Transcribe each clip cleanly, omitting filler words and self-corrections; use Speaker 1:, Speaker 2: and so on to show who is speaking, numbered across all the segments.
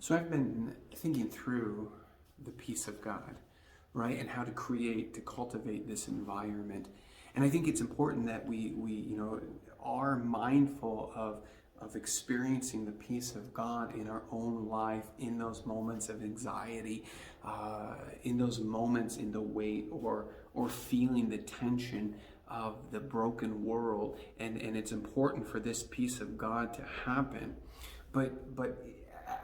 Speaker 1: So I've been thinking through the peace of God, right? And how to cultivate this environment. And I think it's important that we are mindful of experiencing the peace of God in our own life, in those moments of anxiety, in those moments in the weight or feeling the tension of the broken world. And it's important for this peace of God to happen. But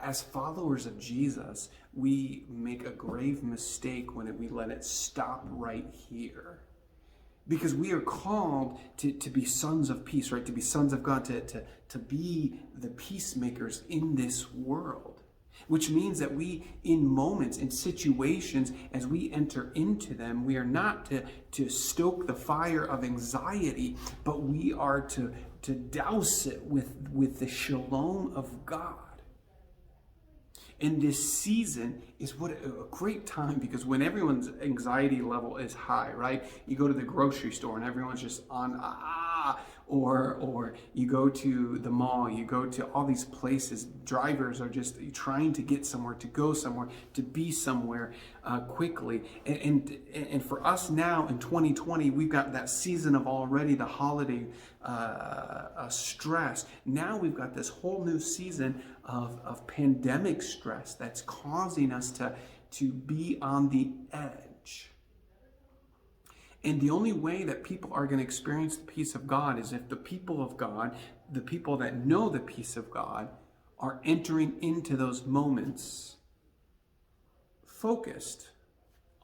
Speaker 1: as followers of Jesus, we make a grave mistake when we let it stop right here. Because we are called to be sons of peace, right? To be sons of God, to be the peacemakers in this world. Which means that we, in moments, in situations, as we enter into them, we are not to stoke the fire of anxiety, but we are to douse it with the shalom of God. And this season is what a great time, because when everyone's anxiety level is high, right? You go to the grocery store and everyone's just on or you go to the mall, you go to all these places. Drivers are just trying to get somewhere, to go somewhere, to be somewhere quickly. And for us now in 2020, we've got that season of already the holiday stress. Now we've got this whole new season of pandemic stress that's causing us to be on the edge. And the only way that people are going to experience the peace of God is if the people of God, the people that know the peace of God, are entering into those moments focused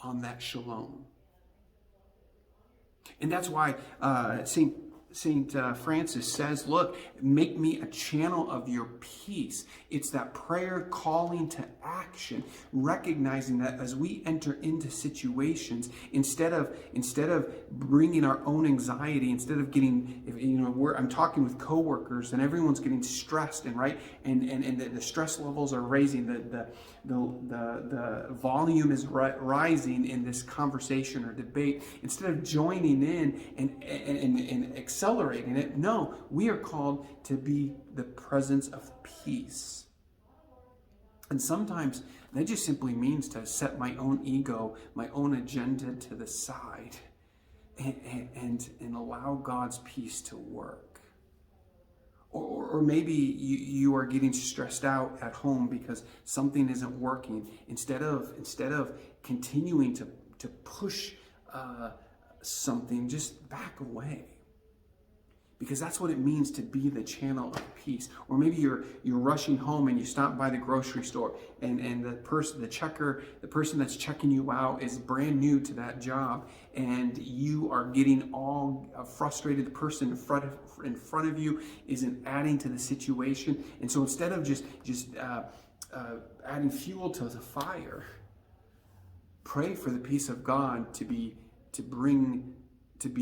Speaker 1: on that shalom. And that's why Saint Francis says, look, make me a channel of your peace. It's that prayer calling to action, recognizing that as we enter into situations, instead of bringing our own anxiety, instead of getting, I'm talking with coworkers and everyone's getting stressed and the stress levels are raising, the volume is rising in this conversation or debate. Instead of joining in and accelerating it, no, we are called to be the presence of peace. And sometimes that just simply means to set my own ego, my own agenda to the side and allow God's peace to work. Or maybe you are getting stressed out at home because something isn't working. Instead of continuing to push something, just back away. Because that's what it means to be the channel of peace. Or maybe you're rushing home and you stop by the grocery store and the person that's checking you out is brand new to that job, and you are getting all frustrated. The person in front of you isn't adding to the situation. And so instead of just adding fuel to the fire, pray for the peace of God to be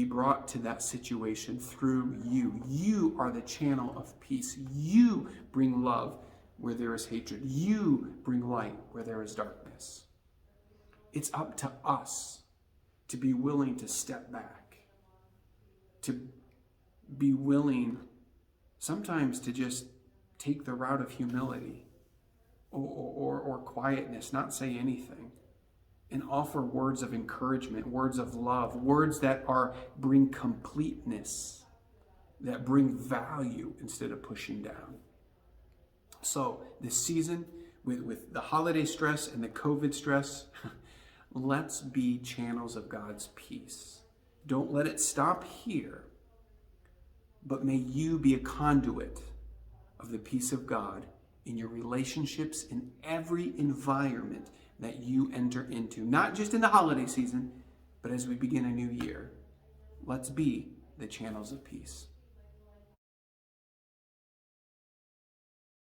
Speaker 1: brought to that situation through you. You are the channel of peace. You bring love where there is hatred. You bring light where there is darkness. It's up to us to be willing to step back, to be willing sometimes to just take the route of humility or quietness, not say anything. And offer words of encouragement, words of love, words that bring completeness, that bring value instead of pushing down. So this season, with the holiday stress and the COVID stress, let's be channels of God's peace. Don't let it stop here, but may you be a conduit of the peace of God in your relationships, in every environment that you enter into, not just in the holiday season, but as we begin a new year. Let's be the channels of peace.